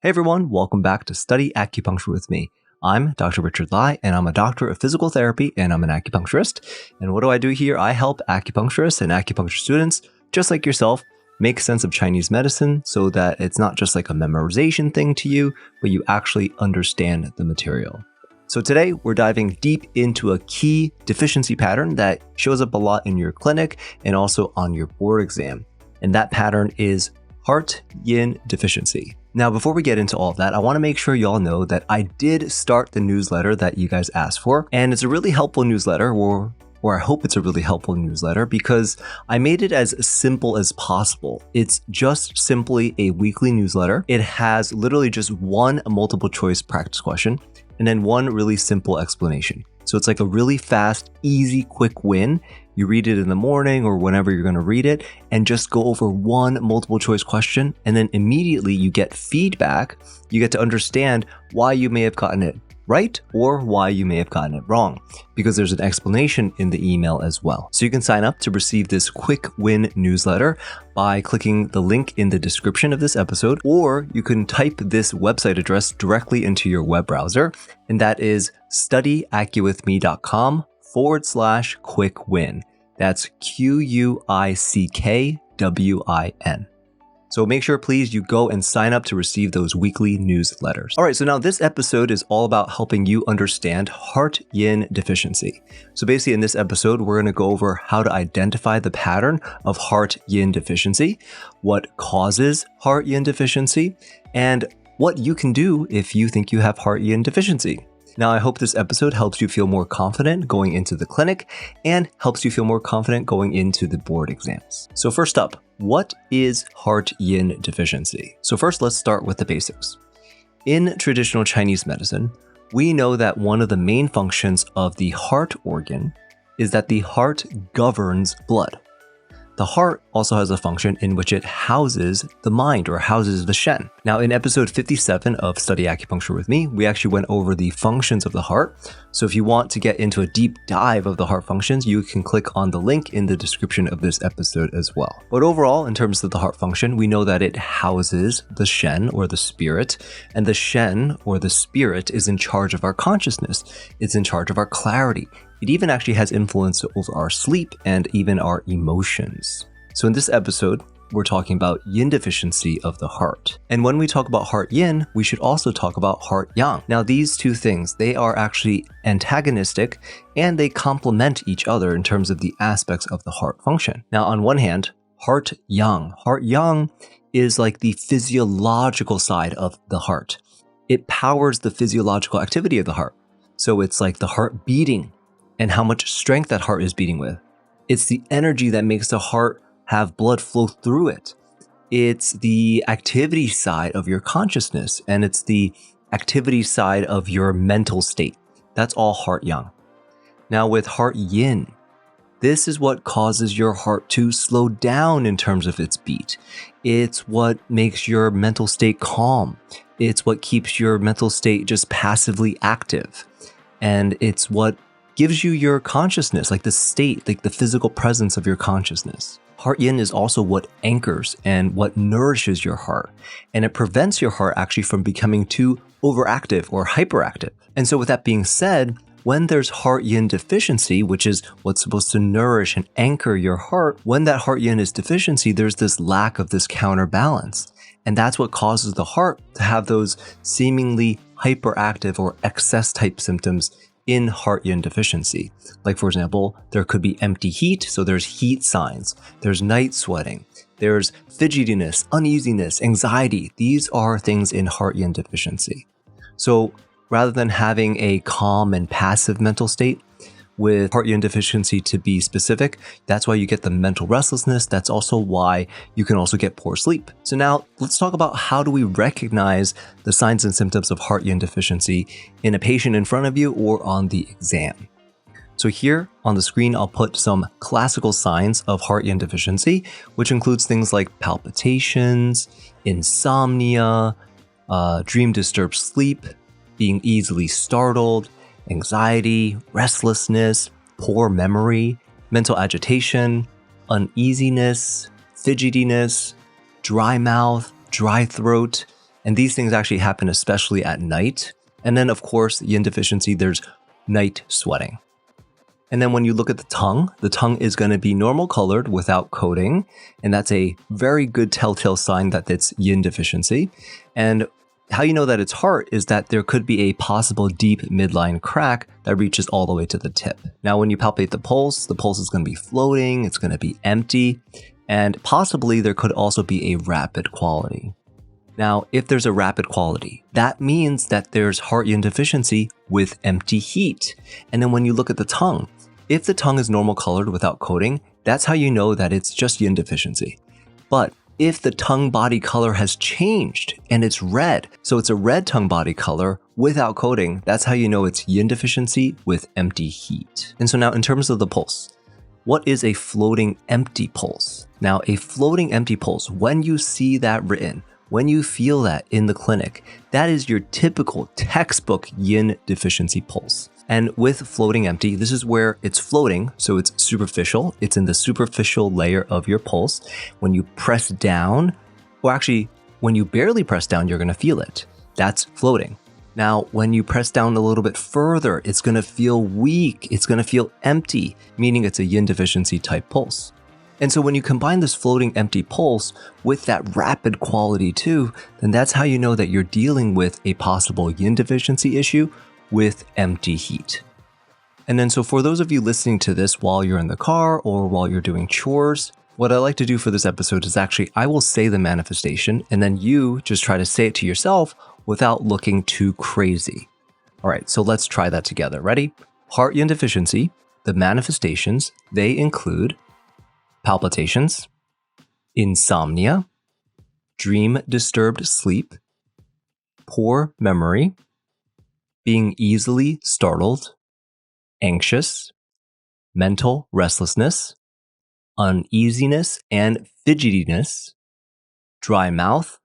Hey everyone, welcome back to Study Acupuncture with me. I'm Dr. Richard Lai, and I'm a doctor of physical therapy, and I'm an acupuncturist. And what do I do here? I help acupuncturists and acupuncture students, just like yourself, make sense of Chinese medicine so that it's not just like a memorization thing to you, but you actually understand the material. So today, we're diving deep into a key deficiency pattern that shows up a lot in your clinic and also on your board exam. And that pattern is Heart Yin Deficiency. Now, before we get into all of that, I want to make sure you all know that I did start the newsletter that you guys asked for, and it's a really helpful newsletter, or I hope it's a really helpful newsletter, because I made it as simple as possible. It's just simply a weekly newsletter. It has literally just one multiple choice practice question, and then one really simple explanation. So it's like a really fast, easy, quick win. You read it in the morning or whenever you're going to read it and just go over one multiple choice question. And then immediately you get feedback. You get to understand why you may have gotten it right or why you may have gotten it wrong, because there's an explanation in the email as well. So you can sign up to receive this quick win newsletter by clicking the link in the description of this episode, or you can type this website address directly into your web browser, and that is studyackwithme.com/quick win. That's QUICKWIN. So make sure, please, you go and sign up to receive those weekly newsletters. All right, so now this episode is all about helping you understand Heart Yin Deficiency. So basically in this episode, we're going to go over how to identify the pattern of Heart Yin Deficiency, what causes Heart Yin Deficiency, and what you can do if you think you have Heart Yin Deficiency. Now, I hope this episode helps you feel more confident going into the clinic and helps you feel more confident going into the board exams. So first up, what is Heart Yin Deficiency? So first, let's start with the basics. In traditional Chinese medicine, we know that one of the main functions of the heart organ is that the heart governs blood. The heart also has a function in which it houses the mind, or houses the Shen. Now, in episode 57 of Study Acupuncture with me, we actually went over the functions of the heart. So if you want to get into a deep dive of the heart functions, you can click on the link in the description of this episode as well. But overall, in terms of the heart function, we know that it houses the Shen, or the spirit, and the Shen, or the spirit, is in charge of our consciousness. It's in charge of our clarity. It even actually has influence over our sleep and even our emotions. So in this episode, we're talking about yin deficiency of the heart. And when we talk about heart yin, we should also talk about heart yang. Now, these two things, they are actually antagonistic and they complement each other in terms of the aspects of the heart function. Now, on one hand, heart yang. Heart yang is like the physiological side of the heart. It powers the physiological activity of the heart. So it's like the heart beating and how much strength that heart is beating with. It's the energy that makes the heart have blood flow through it. It's the activity side of your consciousness, and it's the activity side of your mental state. That's all heart yang. Now with heart yin, this is what causes your heart to slow down in terms of its beat. It's what makes your mental state calm. It's what keeps your mental state just passively active. And it's what gives you your consciousness, like the state, like the physical presence of your consciousness. Heart yin is also what anchors and what nourishes your heart, and it prevents your heart actually from becoming too overactive or hyperactive. And so with that being said, when there's heart yin deficiency, which is what's supposed to nourish and anchor your heart, when that heart yin is deficiency, there's this lack of this counterbalance. And that's what causes the heart to have those seemingly hyperactive or excess type symptoms in heart yin deficiency. Like, for example, there could be empty heat, so there's heat signs, there's night sweating, there's fidgetiness, uneasiness, anxiety. These are things in heart yin deficiency. So rather than having a calm and passive mental state, with heart yin deficiency to be specific, that's why you get the mental restlessness. That's also why you can also get poor sleep. So now let's talk about how do we recognize the signs and symptoms of heart yin deficiency in a patient in front of you or on the exam. So here on the screen, I'll put some classical signs of heart yin deficiency, which includes things like palpitations, insomnia, dream-disturbed sleep, being easily startled, anxiety, restlessness, poor memory, mental agitation, uneasiness, fidgetiness, dry mouth, dry throat, And these things actually happen especially at night. And then, of course, yin deficiency, there's night sweating. And then when you look at the tongue is going to be normal colored without coating. And that's a very good telltale sign that it's yin deficiency. And how you know that it's heart is that there could be a possible deep midline crack that reaches all the way to the tip. Now, when you palpate the pulse is going to be floating, it's going to be empty, and possibly there could also be a rapid quality. Now, if there's a rapid quality, that means that there's heart yin deficiency with empty heat. And then when you look at the tongue, if the tongue is normal colored without coating, that's how you know that it's just yin deficiency. But if the tongue body color has changed and it's red, so it's a red tongue body color without coating, that's how you know it's yin deficiency with empty heat. And so now in terms of the pulse, what is a floating empty pulse? Now, a floating empty pulse, when you see that written, when you feel that in the clinic, that is your typical textbook yin deficiency pulse. And with floating empty, this is where it's floating, so it's superficial. It's in the superficial layer of your pulse. When you press down, or actually, when you barely press down, you're going to feel it. That's floating. Now, when you press down a little bit further, it's going to feel weak. It's going to feel empty, meaning it's a yin deficiency type pulse. And so when you combine this floating empty pulse with that rapid quality too, then that's how you know that you're dealing with a possible yin deficiency issue with empty heat. And then so for those of you listening to this while you're in the car or while you're doing chores, what I like to do for this episode is actually I will say the manifestation and then you just try to say it to yourself without looking too crazy. All right, so let's try that together. Ready? Heart yin deficiency, the manifestations, they include palpitations, insomnia, dream disturbed sleep, poor memory, being easily startled, anxious, mental restlessness, uneasiness and fidgetiness, dry mouth,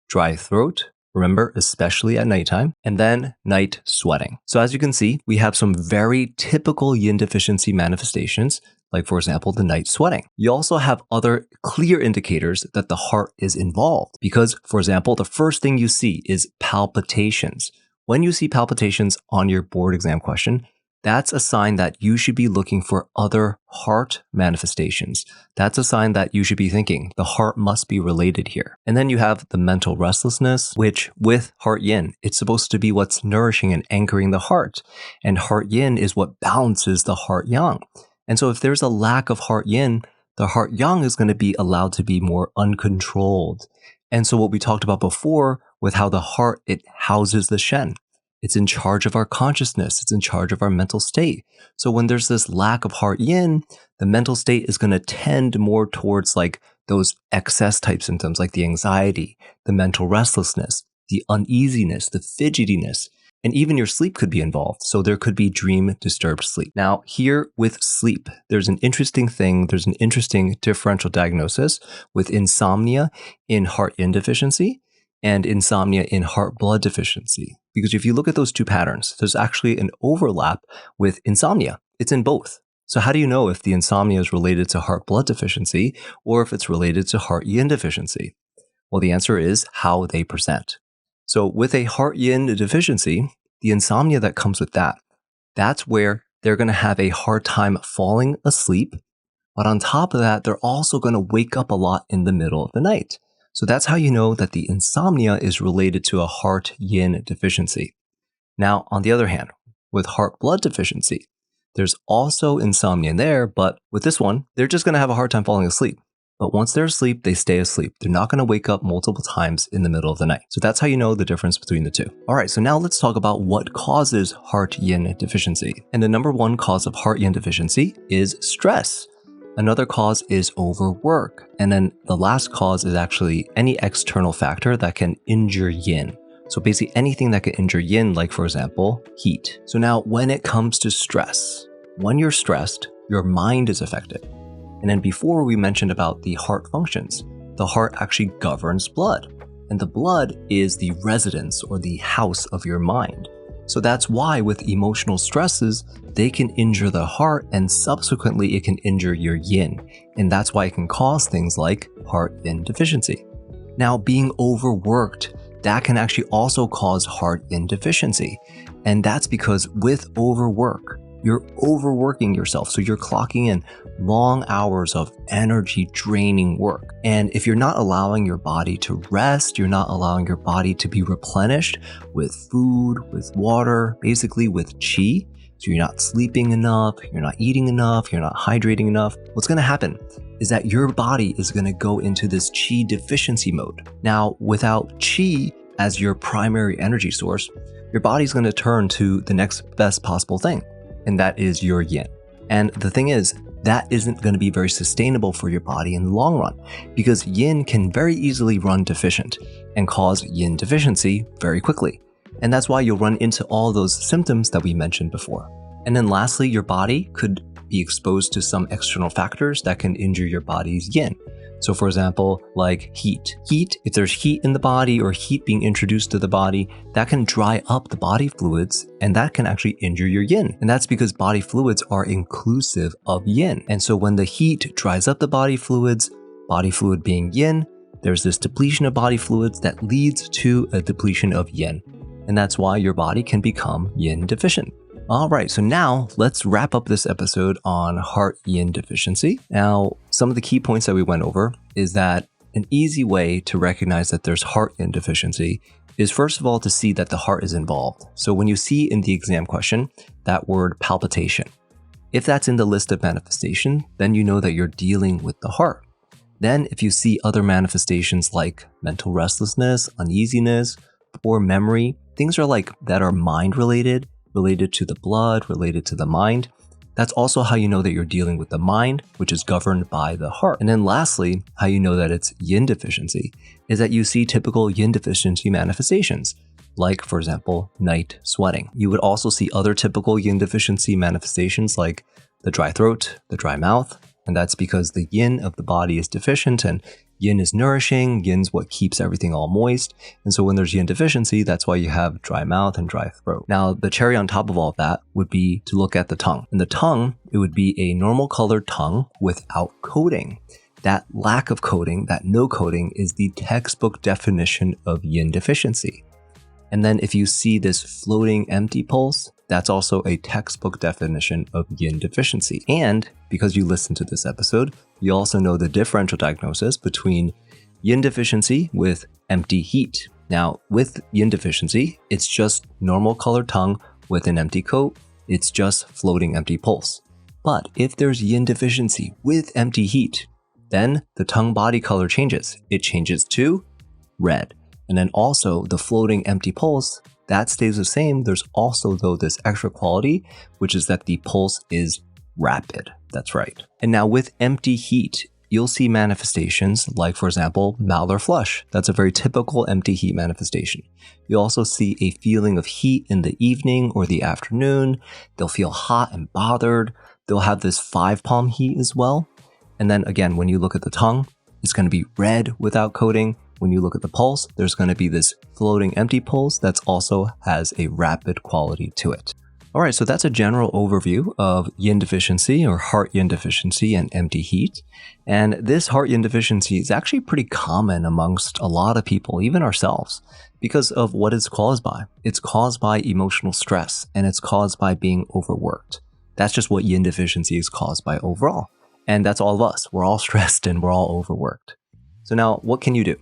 dry throat, remember, especially at nighttime, and then night sweating. So as you can see, we have some very typical yin deficiency manifestations, like for example, the night sweating. You also have other clear indicators that the heart is involved because, for example, the first thing you see is palpitations. When you see palpitations on your board exam question, that's a sign that you should be looking for other heart manifestations. That's a sign that you should be thinking the heart must be related here. And then you have the mental restlessness, which with heart yin, it's supposed to be what's nourishing and anchoring the heart. And heart yin is what balances the heart yang. And so if there's a lack of heart yin, the heart yang is going to be allowed to be more uncontrolled. And so what we talked about before with how the heart, it houses the shen. It's in charge of our consciousness. It's in charge of our mental state. So when there's this lack of heart yin, the mental state is going to tend more towards like those excess type symptoms like the anxiety, the mental restlessness, the uneasiness, the fidgetiness, and even your sleep could be involved. So there could be dream disturbed sleep. Now here with sleep, there's an interesting thing. There's an interesting differential diagnosis with insomnia in heart yin deficiency and insomnia in heart blood deficiency. Because if you look at those two patterns, there's actually an overlap with insomnia. It's in both. So how do you know if the insomnia is related to heart blood deficiency or if it's related to heart yin deficiency? Well, the answer is how they present. So with a heart yin deficiency, the insomnia that comes with that, that's where they're going to have a hard time falling asleep. But on top of that, they're also going to wake up a lot in the middle of the night. So that's how you know that the insomnia is related to a heart yin deficiency. Now, on the other hand, with heart blood deficiency, there's also insomnia in there, but with this one, they're just going to have a hard time falling asleep. But once they're asleep, they stay asleep. They're not going to wake up multiple times in the middle of the night. So that's how you know the difference between the two. All right, so now let's talk about what causes heart yin deficiency. And the number one cause of heart yin deficiency is stress. Another cause is overwork. And then the last cause is actually any external factor that can injure yin. So basically anything that can injure yin, like for example, heat. So now when it comes to stress, when you're stressed, your mind is affected. And then before we mentioned about the heart functions, the heart actually governs blood. And the blood is the residence or the house of your mind. So that's why with emotional stresses, they can injure the heart and subsequently it can injure your yin. And that's why it can cause things like heart yin deficiency. Now, being overworked that can actually also cause Heart Yin Deficiency. And that's because with overwork, you're overworking yourself. So you're clocking in long hours of energy draining work. And if you're not allowing your body to rest, you're not allowing your body to be replenished with food, with water, basically with qi. So you're not sleeping enough, you're not eating enough, you're not hydrating enough. What's going to happen is that your body is going to go into this qi deficiency mode. Now, without qi as your primary energy source, your body's going to turn to the next best possible thing, and that is your yin. And the thing is, that isn't going to be very sustainable for your body in the long run, because yin can very easily run deficient and cause yin deficiency very quickly. And that's why you'll run into all those symptoms that we mentioned before. And then lastly, your body could be exposed to some external factors that can injure your body's yin. So for example, like heat. If there's heat in the body or heat being introduced to the body, that can dry up the body fluids and that can actually injure your yin. And that's because body fluids are inclusive of yin. And so when the heat dries up the body fluid being yin, there's this depletion of body fluids that leads to a depletion of yin. And that's why your body can become yin deficient. All right, so now let's wrap up this episode on Heart Yin Deficiency. Now, some of the key points that we went over is that an easy way to recognize that there's Heart Yin Deficiency is first of all to see that the heart is involved. So when you see in the exam question that word palpitation, if that's in the list of manifestation, then you know that you're dealing with the heart. Then if you see other manifestations like mental restlessness, uneasiness, poor memory, things that are mind related to the blood, related to the mind, that's also how you know that you're dealing with the mind, which is governed by the heart. And then lastly, how you know that it's yin deficiency is that you see typical yin deficiency manifestations, like for example, night sweating. You would also see other typical yin deficiency manifestations like the dry throat, the dry mouth, and that's because the yin of the body is deficient and yin is nourishing, yin's what keeps everything all moist. And so when there's yin deficiency, that's why you have dry mouth and dry throat. Now, the cherry on top of all of that would be to look at the tongue. And the tongue, it would be a normal colored tongue without coating. That lack of coating, that no coating, is the textbook definition of yin deficiency. And then if you see this floating empty pulse, that's also a textbook definition of yin deficiency. And because you listened to this episode, you also know the differential diagnosis between yin deficiency with empty heat. Now, with yin deficiency, it's just normal colored tongue with an empty coat. It's just floating empty pulse. But if there's yin deficiency with empty heat, then the tongue body color changes. It changes to red. And then also the floating empty pulse, that stays the same. There's also though this extra quality, which is that the pulse is rapid. That's right. And now with empty heat, you'll see manifestations like, for example, mouth flush. That's a very typical empty heat manifestation. You also see a feeling of heat in the evening or the afternoon. They'll feel hot and bothered. They'll have this 5-palm heat as well. And then again, when you look at the tongue, it's going to be red without coating. When you look at the pulse, there's going to be this floating empty pulse that also has a rapid quality to it. All right, so that's a general overview of yin deficiency or heart yin deficiency and empty heat. And this heart yin deficiency is actually pretty common amongst a lot of people, even ourselves, because of what it's caused by. It's caused by emotional stress and it's caused by being overworked. That's just what yin deficiency is caused by overall. And that's all of us. We're all stressed and we're all overworked. So now what can you do?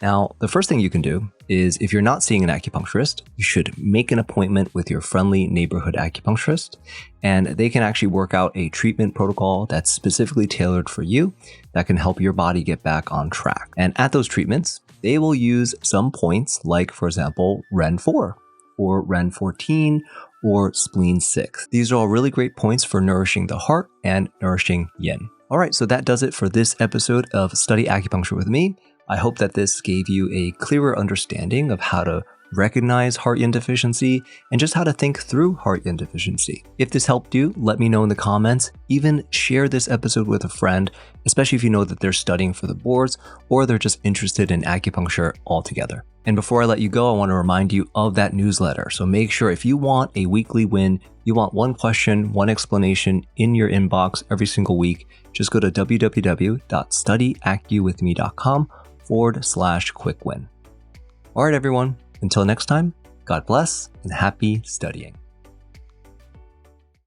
Now, the first thing you can do is if you're not seeing an acupuncturist, you should make an appointment with your friendly neighborhood acupuncturist, and they can actually work out a treatment protocol that's specifically tailored for you that can help your body get back on track. And at those treatments, they will use some points like, for example, Ren 4 or Ren 14 or spleen 6. These are all really great points for nourishing the heart and nourishing yin. All right, so that does it for this episode of Study Acupuncture with me. I hope that this gave you a clearer understanding of how to recognize heart yin deficiency and just how to think through heart yin deficiency. If this helped you, let me know in the comments. Even share this episode with a friend, especially if you know that they're studying for the boards or they're just interested in acupuncture altogether. And before I let you go, I want to remind you of that newsletter. So make sure if you want a weekly win, you want one question, one explanation in your inbox every single week, just go to www.studyacuwithme.com/quick win. All right, everyone. Until next time, God bless and happy studying.